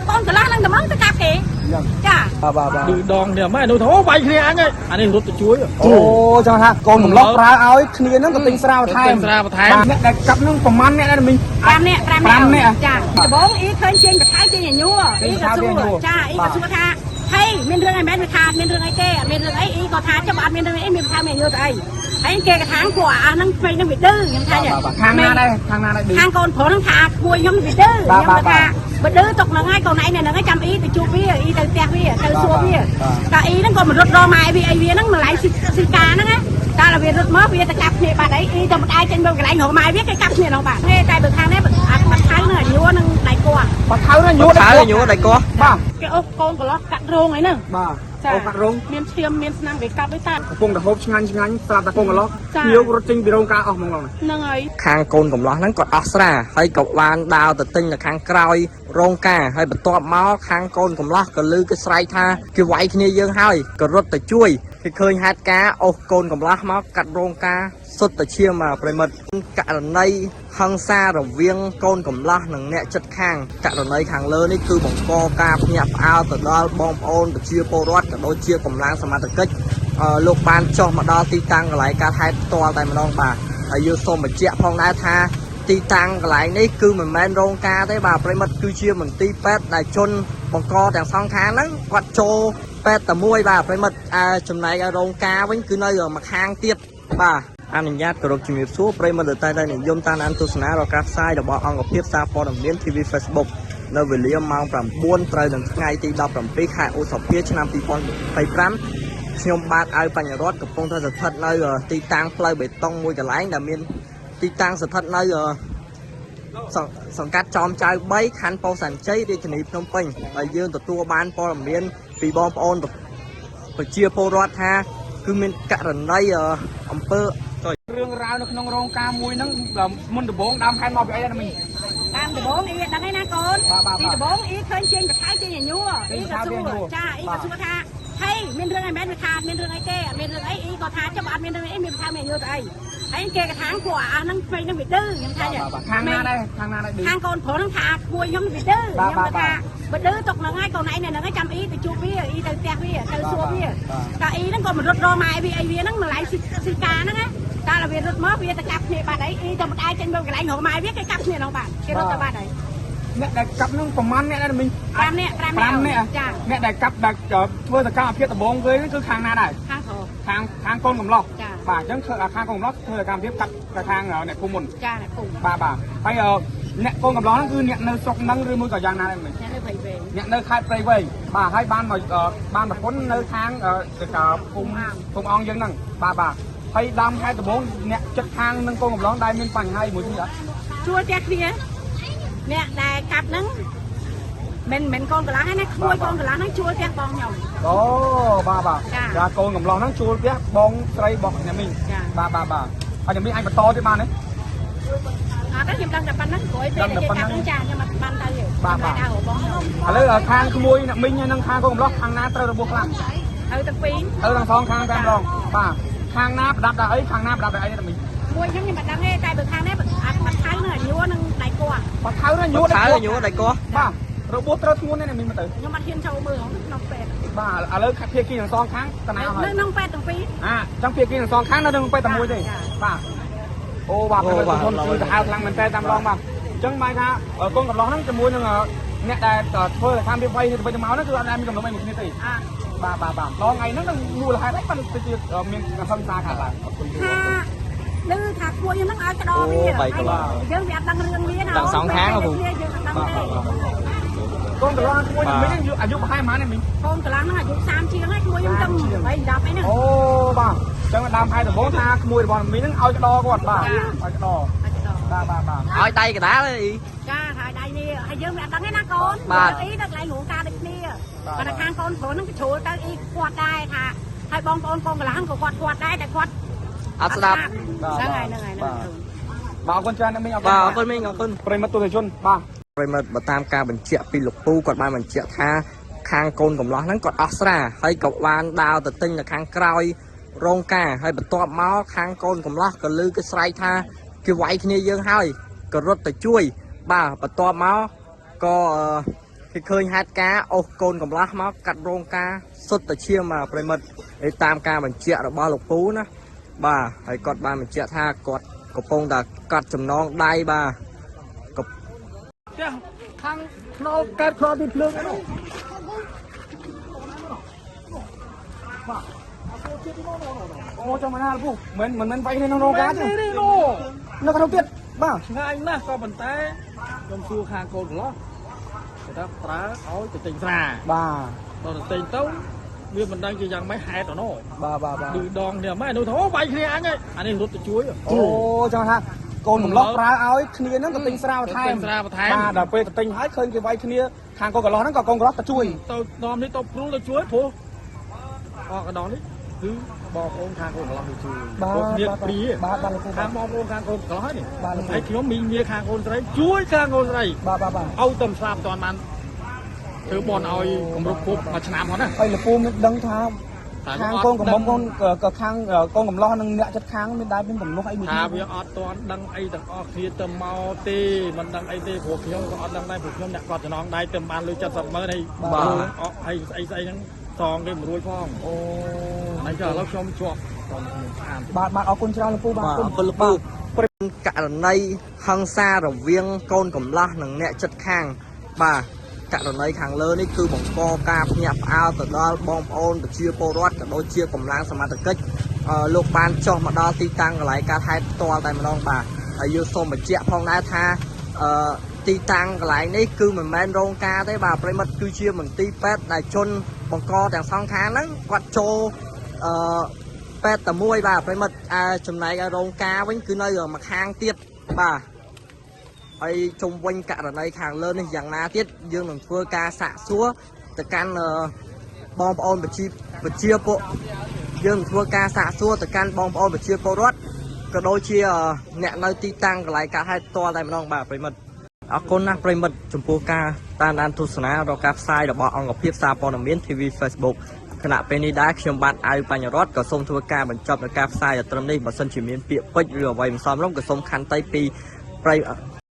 con cái lá năng cái món cái cặp kì chà từ đònเนี่ยไม่ดูโถไปเคลียร์ไงอันนี้รถจะช่วยโอ้จังฮะกองผมล็อกปลาเอาไอ้เคลียร์นั่นก็ติงสระไทยเนี่ยแต่กับนั่งประมาณเนี่ยนะมิงpram nè chà cái bố ý khơi trên cái thái trên nhà nhua ý cái xua chà ý cái xua tha hay miền rừng ai bé miền thà miền rừng ai kê miền rừng ấy ý có thà cho bạn miền rừng ấy miền thà miền nhua đây ấy kê cái tháng của năng phay năng bị đư nhưng thay vậy hàng na đây hàng con phổ năng thà cùi không bị đư nhưng mà thà bị đư tục là ngay còn này này là cái trăm ý từ chu bia ý từ tẹt bia từ xua bia cả ý nó còn một rốt ro mai bia nó mà lại xì cá nó á ta là việc rốt mớ bia ta cặp này bạn ấy ý cho một ai trên đâu cái lãnh hộ mai biết cái cặp này đâu bạn nghe tay được thang đấy bạn thấy nó là nhua năng đại cua bạn thấy nó nhua đại cua cái ốc con của nó cắt rong ấy nè ô cắt rong miên xiêm miên năng để cặp với ta cung đã hộp ngắn sạp ta cung của nó nhiều rốt tinh bị rong cá ở mong lòng này nâng ấy ខាងកូនកំឡោះហ្នឹងគាត់អស់ស្រាហើយក៏បានដើរទៅទិញនៅខាងក្រោយរោងការហើយបន្ទាប់មកខាងកូនកំឡោះក៏លឺគេស្រែកថាគេវាយគ្នាយើងហើយក៏រត់ទៅជួយគេឃើញហេតុការណ៍អូសកូនកំឡោះមកកាត់រោងការសុទ្ធតែឈាមមកប្រិមិត្តករណីហិង្សារវាងកូនកំឡោះនិងអ្នកចិត្តខាងករណីខាងលើនេះគឺបង្កការភ្ញាក់ផ្អើលទៅដល់បងប្អូនប្រជាពលរដ្ឋក៏ដូចជាកម្លាំងសមត្ថកិច្ចលោកបានចុះមកដល់ទីតាំងកន្លែងការហេតុផ្ទាល់តែម្ដងបាទហើយយើងសូមបញ្ជាក់ផងដែរថាទីតាំងកន្លែងនេះគឺមិនមែនរោងការទេបាទប្រិមិត្តគឺជាមន្ទីរពេទ្យដែលជនបង្កទាំងសងខាងហ្នឹងគាត់ចូលពេទ្យតែមួយបាទប្រិមិត្តចំណែករោងការវិញគឺនៅមួយខាងទៀតបាទអនុញ្ញាតគោរពជំរាបសួរប្រិមិត្តតែនិយមតាមដានទស្សនារកការផ្សាយរបស់អង្គភាពសារព័ត៌មាន TV Facebook នៅវេលាម៉ោង 9 ត្រូវនឹងថ្ងៃទី 17 ខែឧសភាឆ្នាំ 2025 ខ្ញុំបាទអាវបញ្ញរតកំពុងតែស្ថិតនៅទីតាំងផ្លូវបេតុងមួយកន្លែងដែលមានទីតាំងស្ថិតនៅសង្កាត់ចោមចៅ3ខណ្ឌពោធិ៍សែនជ័យរាជធានីភ្នំពេញហើយយើងទទួលបានព័ត៌មានពីបងប្អូនប្រជាពលរដ្ឋថាគឺមានករណីអំពើរឿងរ៉ាវនៅក្នុងរោងការមួយហ្នឹងមុនដំបូងដើមខែមកពីអីណាមិញតាមដំបងអីដឹងឯណាកូនពីដំបងអីឃើញចេញបថៃចេញញួរអីក៏សួរចាអីក៏សួរថាហើយមានរឿងអីមែនវាថាមានរឿងអីទេមានរឿងអីក៏ថាចាំអត់មានរឿងអីមានថាមានញួរទៅអីហើយគេកថាពួកអាហ្នឹងពេញនឹងវាឌឺខ្ញុំថាខាងណាដែរខាងកូនប្រុសហ្នឹងថាគួយខ្ញុំវាឌឺខ្ញុំថាបើឌឺទុកហ្នឹងហើយកូនឯងនៅហ្នឹងចាំអីទៅជួបវាអីទៅផ្ទះវាទៅសួរវាតែអីហ្នឹងក៏មិនរត់រម៉ែវាអីវាហ្នឹងម្លាយស៊ីកាហ្នឹងណាតែlàវារត់មកវាទៅកាប់គ្នាបាត់អីទៅមិនអាចចេញមកកន្លែងរម៉ែវាគេកាប់គ្នាហ្នឹងបាទគេរត់ទៅបាត់ហើយអ្នកដែលកាប់នឹងប្រមាណអ្នកដែរមិញ5នាក់ចាអ្នកដែលកាប់ដែលធ្វើសកម្មភាពដំបងគេគឺខាងណាដែរខាងកូនកំឡោះបាទអញ្ចឹងខាងកូនកំឡោះធ្វើសកម្មភាពកាប់ទៅខាងអ្នកភូមិមុនចាអ្នកភូមិបាទហើយអ្នកកូនកំឡោះហ្នឹងគឺអ្នកនៅស្រុកហ្នឹងឬមួយក៏យ៉ាងណាដែរមិញអ្នកនៅព្រៃវែងអ្នកនៅខេត្តព្រៃវែងបាទហើយបានប្រពន្ធនៅខាងភូមិអង្គយើងហ្នឹងបាទហើយដើមខេត្តដំបងអ្នកចិត្តខាងនឹងកូនកំឡោះដែលមានបញ្ហាមួយទៀតជួលផ្ទះគ្នាអ្នកដែលកាប់ហ្នឹងមិនកូនកន្លះហ្នឹងណាក្មួយកូនកន្លះហ្នឹងជួលផ្ទះបងខ្ញុំអូបាទចាកូនកំឡោះហ្នឹងជួលផ្ទះបងស្រីបងញ៉ាំមីងបាទហើយញ៉ាំមីងអាចបន្តទៀតបានទេអត់ទេខ្ញុំដឹងតែប៉ុណ្ណឹងព្រោះពេលគេកាប់ហ្នឹងចាខ្ញុំអត់បានទៅទេបាទឥឡូវខាងក្មួយអ្នកមីងនិងខាងកូនកំឡោះខាងណាត្រូវរបួសខ្លាំងទៅទាំងពីរទៅទាំងសងខាងតែម្ដងបាទខាងណាប្រដាប់ដល់អីខាងណាប្រដាប់ដល់អីអ្នកមីងមួយខ្ញុំមិនដឹងទេតែបើខាងនេះអាចបាត់ថៅនឹងញួរនឹងដៃគោបាត់ថៅនឹងញួរដៃគោបាទរបួសត្រូវធ្ងន់ណាស់មីងមើលទៅខ្ញុំអត់ហ៊ានចូលមើលក្នុងពេទ្យបាទឥឡូវភាគីទាំងសងខាងតាណាហើយនៅក្នុងពេទ្យទាំងពីរចឹងភាគីទាំងសងខាងនៅក្នុងពេទ្យតែមួយទេបាទអូបាទប្រហែលជំនុំគឺទៅហៅខ្លាំងមែនតើតាមឡងបាទអញ្ចឹងមកថាកូនកំឡោះហ្នឹងជាមួយនឹងអ្នកដែលធ្វើសកម្មភាពវៃទៅវិញទៅមកហ្នឹងគឺអត់ដែលមានកំណត់អីមួយគ្នាទេបាទដល់ថ្ងៃហ្នឹងនឹងមូលហេតុអីបានទៅជាមានសង្សារខាងឡើងឮថាគួរយើងហ្នឹងឲ្យកដោវាយើងវាអត់ដឹងរឿងវាណាទាំងសងខាងហ្នឹងកូនកន្លងគួរមីងអាយុប្រហែលប៉ុន្មានមីងកូនកន្លងហ្នឹងអាយុ30ជាងហើយគួរខ្ញុំទៅ8 10អីហ្នឹងអូបាទអញ្ចឹងដើមខែដំបូងថាក្មួយរបស់មីងហ្នឹងឲ្យកដោគាត់បាទឲ្យកដោបាទឲ្យដៃកដាលអីចាហើយដៃនេះហើយយើងមិនអត់ដឹងទេណាកូនអីដល់កន្លែងរោងការដូចគ្នាបើតែខាងកូនប្រុសហ្នឹងក៏ជ្រុលទៅអីគាត់ដែរថាហើយបងប្អូនកូនកន្លងក៏គាត់ដែរតែគាត់អត់ស្ដាប់ហ្នឹងហើយបាទអរគុណច្រើនមីងអរគុណមីងអរគុណប្រិមត្តទស្សនិកជនបាទប្រិមត្តបើតាមការបញ្ជាក់ពីលោកពូគាត់បានបញ្ជាក់ថាខាងកូនកំឡោះហ្នឹងគាត់អស់ស្រាហើយក៏បានដើរទៅទិញនៅខាងក្រោយរោងការហើយបន្ទាប់មកខាងកូនកំឡោះក៏ឮគេស្រែកថាគេវាយគ្នាយើងហើយក៏រត់ទៅជួយបាទបន្ទាប់មកក៏ thì khơi hát cá ô côn cầm lá máu cắt rong cá xuất từ chia mà phải mật để tam ca mình chẹt được ba lục phú nữa bà hãy cọt ba mình chẹt tha cọt cọp phong đã cắt chầm non đai bà cọp thằng nó cắt kho thịt lương đó ô cho mà nào phụ mình vay nên nó rong cá chứ nó có đâu tiết bà ngay nè có bàn tay trong xua khang côn lót người ta phá ối từ tình ra bà rồi từ tình tấu vì mình đang chỉ rằng mấy hai tao nó bà từ đòn thì mấy nuôi thố bay kia anh ấy anh ấy rút từ chuối ô cho ha cônผมล็อกปลาเอาគ្នាហ្នឹងក៏ទិញស្រាវថែមបាទដល់ពេលទៅទិញហើយឃើញគេវាយគ្នាខាងកូនកន្លោះហ្នឹងក៏កូនកន្លោះទៅជួយ tôi đònនេះtôi prú tôi chuối phụ cái đòn đấy cứ bò ôm khang côn lót đi chui nhiệt bí khang bò ôm khang côn lót nàyไอ้ที่น้องมีเมียคางโอนไรช่วยคางโอนไรเอาตำสาบตอนมันถือบอลเอากำรุกคุบมาชนะเขานะ ไปละปูมันดังทางข้างกงกับมงกับข้างกงกับล้อนึงเนี่ยจะค้างไม่ได้เป็นผมลูกไอ้มือ ทาวิออดตอนดังไอ้ดังออกทีเติมเมาตีมันดังไอ้ตีหัวเขียวก็ออดดังได้หัวเขียวเนี่ยก็จะน้องได้เติมบานเลยจะสับมาในบ้าไอ้ทั้งซองได้มารวยฟ้องโอ้ไอ้เจ้าเราชมจวบบ าทเอาคนชราละปูบาท คนละปูเป็นกะในหังซาระเวียงโกนกับล้อหนึ่งเนี่ยจัดข้างบ่ากะในทางเลยนี่คือบ่งกอกาพยับเอาแต่ดอลบอมโอนแต่เชียร์โปรดกับโดยเชียร์กำลังสมาร์ทกิจลูกบานจอมาดอตีตังกับหลายการไทยตัวแต่มาลองบ่ายูโซมาเจี๊ยพองได้ท่าตีตังกับหลายนี่คือเหมือนแมนโรงกาได้บ่าไปมัดคือเชียร์เหมือนตีเป็ดได้ชนบ่งกอแต่สองขานั้นวัดโจเป็ดแต่มวยบ่าไปมัดจำนายโรงกาไว้คือในมาข้างเตี้ยบ่าไอ้ชมวันกะในทางเลิศนี่อย่างนาเตี้ยยืนหนึ่งเพื่อกาสะซัวแต่การบอมโอนแบบเชียร์โปยืนเพื่อกาสะซัวแต่การบอมโอนแบบเชียร์โปรดก็โดยเชียร์เนี่ยในตีตังกับหลายการให้ตัวอะไรมันลองบ่าไปมัดเอาคนนะไปมัดชมพูกาตานันทุสนาเรากราฟไซด์เราบอกเอากับเพียบซาปอนมินทีวีเฟซบุ๊กขณะเป็นนิดาเชียงบันไอปัญญารอดก็ส่งทัวร์การบรรจบในกราฟไซด์ตรงนี้บัดสันชิมินเปียกไปเรือไว้ซ้อมร่วมกับส่งคันไตปีไป